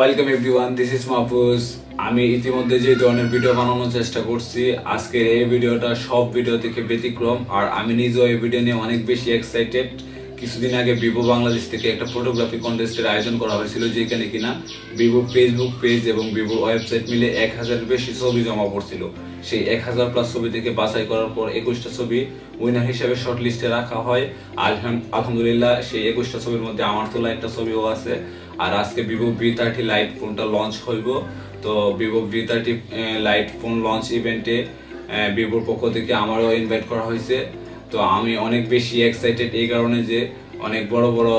Welcome everyone, this is Mahfuz. আমি ইতিমধ্যে যে ধরনের ভিডিও বানানোর চেষ্টা করছি, আজকের এই ভিডিওটা সব ভিডিও থেকে ব্যতিক্রম। আর আমি নিজেও এই ভিডিও নিয়ে অনেক বেশি এক্সাইটেড। কিছুদিন আগে ভিভো বাংলাদেশ থেকে একটা ফটোগ্রাফি কন্টেস্টের আয়োজন করা হয়েছিল, যেখানে কিনা ভিভো ফেসবুক পেজ এবং ভিভো ওয়েবসাইট মিলে 1000 বেশি ছবি জমা পড়ছিল। সেই 1000+ ছবি থেকে বাছাই করার পর 21টা ছবি উইনার হিসেবে শর্ট লিস্টে রাখা হয়। আলহামদুলিল্লাহ, সেই 21টা ছবির মধ্যে আমার তোলা একটা ছবিও আছে। আর আজকে ভিভো V30 লাইট ফোনটা লঞ্চ হইব। তো Vivo V30 light phone launch ইভেন্টে ভিভোর পক্ষ থেকে আমারও ইনভাইট করা হয়েছে। তো আমি অনেক বেশি এক্সাইটেড এই কারণে যে অনেক বড় বড়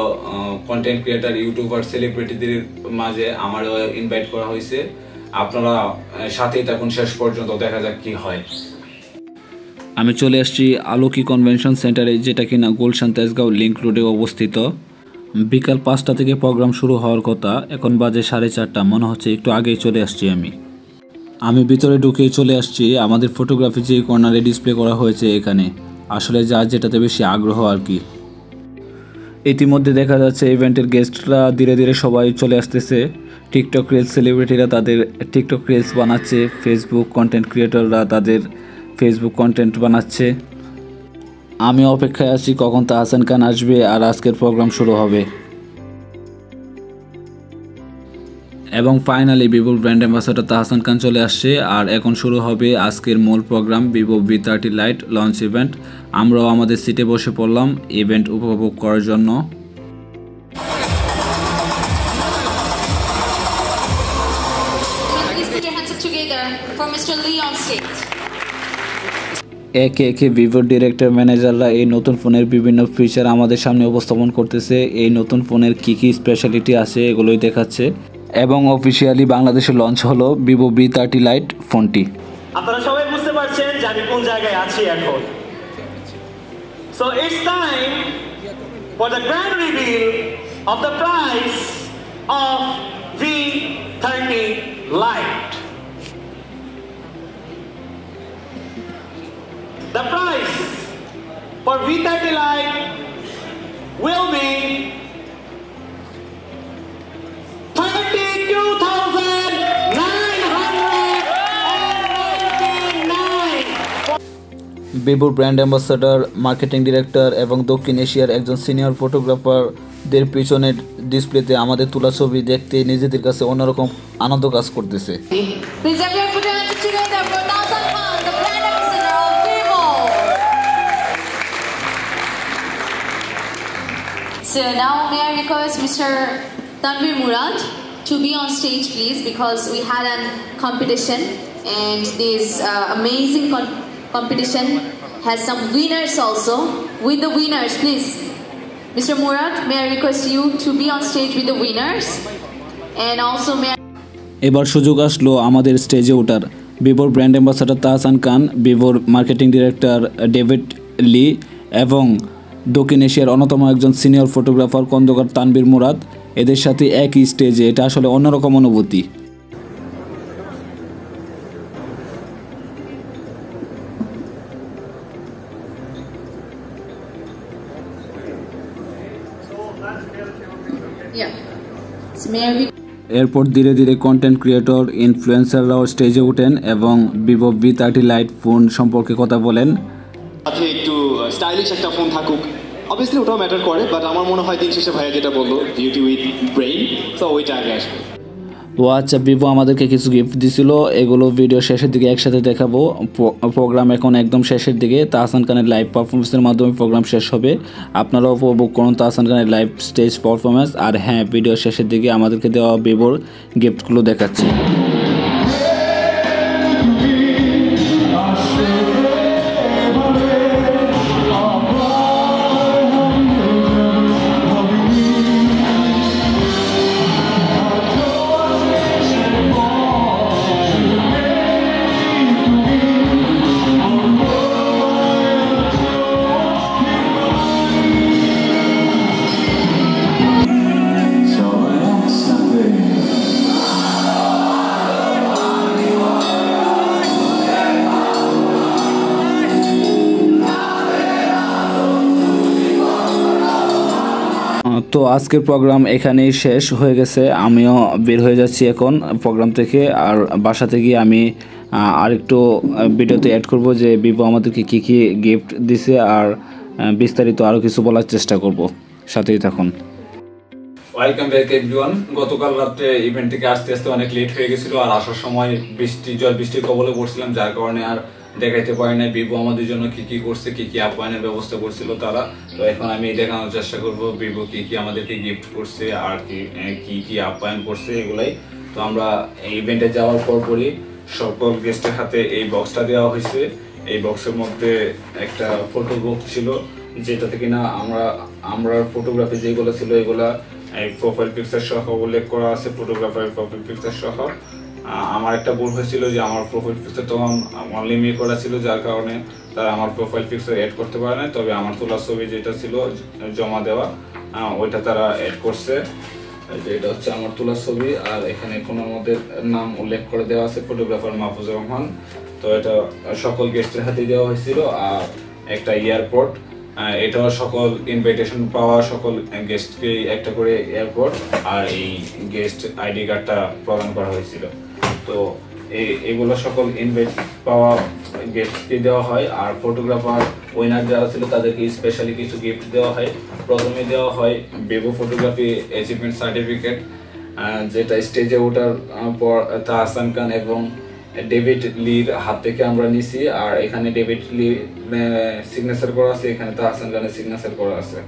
কন্টেন্ট ক্রিয়েটার, ইউটিউবার, সেলিব্রিটিদের মাঝে আমারও ইনভাইট করা হয়েছে। আপনারা সাথেই থাকুন শেষ পর্যন্ত, দেখা যাক কি হয়। আমি চলে আসছি আলোকি কনভেনশন সেন্টারে, যেটা কিনা গুলশান তেজগাঁও লিংক রোডে অবস্থিত। বিকাল 5টা থেকে প্রোগ্রাম শুরু হওয়ার কথা, এখন বাজে 4:30। মনে হচ্ছে একটু আগেই চলে আসছি আমি ভিতরে ঢুকে চলে আসছি আমাদের ফটোগ্রাফি যে কর্নারে ডিসপ্লে করা হয়েছে এখানে। আসলে যার যেটাতে বেশি আগ্রহ আর কি। ইতিমধ্যে দেখা যাচ্ছে ইভেন্টের গেস্টরা ধীরে ধীরে সবাই চলে আসতেছে। টিকটক রিলস সেলিব্রিটিরা তাদের টিকটক রিলস বানাচ্ছে, ফেসবুক কন্টেন্ট ক্রিয়েটররা তাদের ফেসবুক কন্টেন্ট বানাচ্ছে। আমি অপেক্ষায় আছি কখন তাহসান খান আসবে আর আজকের প্রোগ্রাম শুরু হবে। এবং ফাইনালি ভিভোর ব্র্যান্ড অ্যাম্বাসাডর তাহসান খান চলে আসছে। আর এখন শুরু হবে আজকের মূল programme, Vivo V30 lite launch event. আমরাও আমাদের সিটে বসে পড়লাম ইভেন্ট উপভোগ করার জন্য। একে একে ভিভোর ডিরেক্টর ম্যানেজাররা এই নতুন ফোনের বিভিন্ন ফিচার আমাদের সামনে উপস্থাপন করতেছে। এই নতুন ফোনের কী কী স্পেশালিটি আছে এগুলোই দেখাচ্ছে। এবং অফিসিয়ালি বাংলাদেশে লঞ্চ হলো ভিভো V30 লাইট ফোনটি। আপনারা সবাই বুঝতে পারছেন যে আমি কোন জায়গায় আছি এখন। So it's time for the grand reveal of the price of V30 Lite. The price for V30 Lite will be 32,999. ভিভোর ব্র্যান্ড অ্যাম্বাসাডর, মার্কেটিং ডিরেক্টর এবং দক্ষিণ এশিয়ার একজন সিনিয়র ফটোগ্রাফারদের পিছনের ডিসপ্লেতে আমাদের তোলা ছবি দেখতে নিজেদের কাছে অন্যরকম আনন্দ কাজ করতেছে। So now may I request Mr. Tanvir Murad to be on stage, please, because we had a competition and this amazing competition has some winners also. With the winners, please, Mr. Murad, may I request you to be on stage with the winners, and also may I... এবার সুযোগ আসলো আমাদের স্টেজে ওঠার। ভিভোর brand ambassador Tahsan খান, ভিভোর marketing director David লি এবং দক্ষিণ এশিয়ার অন্যতম একজন সিনিয়র ফটোগ্রাফার খন্দকার তানভীর মুরাদ এদের সাথে একই স্টেজে। এটা আসলে অন্যরকম অনুভূতি। এরপর ধীরে ধীরে কন্টেন্ট ক্রিয়েটর, ইনফ্লুয়েন্সাররাও স্টেজে ওঠেন এবং ভিভো V30 লাইট ফোন সম্পর্কে কথা বলেন। সাথে একটু স্টাইলিশ একটা ফোন থাকুক, অবভিয়াসলি ওটাও ম্যাটার করে, বাট আমার মনে হয় দিন শেষে ভাইয়া যেটা বললো বিউটি উইথ ব্রেইন, তো ওইটা আগে আসবে। ও আচ্ছা, ভিভো আমাদেরকে কিছু গিফট দিছিল, এগুলো ভিডিও শেষের দিকে একসাথে দেখাবো। প্রোগ্রাম এখন একদম শেষের দিকে। তাহসান খানের লাইভ পারফরমেন্সের মাধ্যমে প্রোগ্রাম শেষ হবে। আপনারাও উপভোগ করুন তাহসান খানের লাইভ স্টেজ পারফরমেন্স। আর হ্যাঁ, ভিডিও শেষের দিকে আমাদেরকে দেওয়া ভিভোর গিফটগুলো দেখাচ্ছি। তো আজকের প্রোগ্রাম এখানেই শেষ হয়ে গেছে, আমিও বের হয়ে যাচ্ছি এখন প্রোগ্রাম থেকে। আর বাসাতে গিয়ে আমি আরেকটু ভিডিওতে অ্যাড করব যে ভিভো আমাদেরকে কী কী গিফট দিছে, আর বিস্তারিত আরও কিছু বলার চেষ্টা করব। সাথেই থাকুন। Welcome back everyone. গতকাল রাতে ইভেন্ট থেকে আসতে আসতে অনেক লেট হয়ে গেছিল, আর আসার সময় বৃষ্টির কবলে পড়ছিলাম, যার কারণে আর দেখাইতে পারি না ভিভো আমাদের জন্য কি কি করছে, কি কি আপ্যায়নের ব্যবস্থা করছিল তারা। তো এখন আমি দেখানোর চেষ্টা করব ভিভো কি কি আমাদেরকে গিফট করছে আর কি কি আপ্যায়ন করছে এগুলাই। তো আমরা এই ইভেন্টে যাওয়ার পরপরই সকল গেস্টের হাতে এই বক্সটা দেওয়া হয়েছে। এই বক্সের মধ্যে একটা ফটো বক্স ছিল, যেটাতে কিনা আমরা ফটোগ্রাফি যেগুলো ছিল এগুলা এই প্রোফাইল পিকচার সহ উল্লেখ করা আছে, ফটোগ্রাফারের প্রোফাইল পিকচার সহ। আমার একটা ভুল হয়েছিল যে আমার প্রোফাইল পিকচার তখন অনলি মে করা ছিল, যার কারণে তারা আমার প্রোফাইল পিকচার অ্যাড করতে পারে না। তবে আমার তোলা ছবি যেটা ছিল জমা দেওয়া ওইটা তারা অ্যাড করছে। এটা হচ্ছে আমার তোলা ছবি, আর এখানে কোনো মধ্যে নাম উল্লেখ করে দেওয়া আছে ফটোগ্রাফার মাহফুজুর রহমান। তো এটা সকল গেস্টের হাতে দেওয়া হয়েছিল। আর একটা এয়ারপোর্ট, এটাও সকল ইনভাইটেশন পাওয়া সকল গেস্টকে একটা করে এয়ারপোর্ট আর এই গেস্ট আইডি কার্ডটা প্রদান করা হয়েছিল। তো এগুলো সকল ইনভাইট পাওয়া গেস্টকে দেওয়া হয়। আর ফটোগ্রাফার উইনার যারা ছিল তাদেরকে স্পেশালি কিছু গিফট দেওয়া হয়। প্রথমে দেওয়া হয় ভিভো ফটোগ্রাফি অ্যাচিভমেন্ট সার্টিফিকেট, যেটা স্টেজে ওঠার পর তাহসান খান এবং ডেভিড লির হাত থেকে আমরা নিছি। আর এখানে ডেভিড লি সিগনেচার করা আছে, এখানে তাহসান খানের সিগনেচার করা আছে।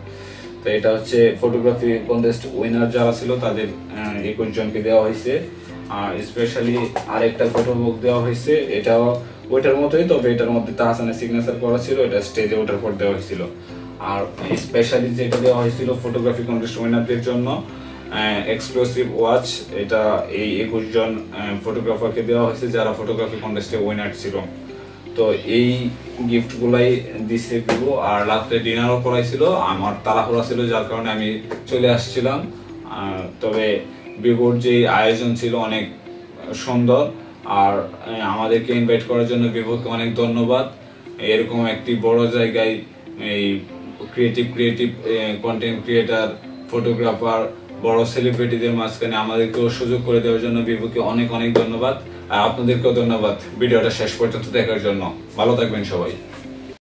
তো এটা হচ্ছে ফটোগ্রাফি কন্টেস্ট উইনার যারা ছিল তাদের 21 জনকে দেওয়া হয়েছে। আর স্পেশালি আরেকটা ফটো বুক দেওয়া হয়েছে, এটাও ওইটার মতোই, তবে এটার মধ্যে তাহসানের সিগনেচার করা ছিল, এটা স্টেজে ওঠার পর দেওয়া হয়েছিল। আর স্পেশালি যেটা দেওয়া হয়েছিল ফটোগ্রাফি কন্টেস্ট উইনারদের জন্য এক্সক্লুসিভ ওয়াচ, এটা এই 21 জন ফটোগ্রাফারকে দেওয়া হয়েছে যারা ফটোগ্রাফি কন্টেস্টে উইনার ছিল। তো এই গিফটগুলাই দিচ্ছে ভিভো। আর রাত্রে ডিনারও করাইছিল, আমার তাড়াহুড়া ছিল যার কারণে আমি চলে আসছিলাম। তবে ভিভোর যে আয়োজন ছিল অনেক সুন্দর, আর আমাদেরকে ইনভাইট করার জন্য ভিভোকে অনেক ধন্যবাদ। এরকম একটি বড় জায়গায় এই ক্রিয়েটিভ কন্টেন্ট ক্রিয়েটার, ফটোগ্রাফার, বড় সেলিব্রিটিদের মাঝখানে আমাদেরকেও সুযোগ করে দেওয়ার জন্য ভিভোকে অনেক অনেক ধন্যবাদ। আর আপনাদেরকেও ধন্যবাদ ভিডিওটা শেষ পর্যন্ত দেখার জন্য। ভালো থাকবেন সবাই।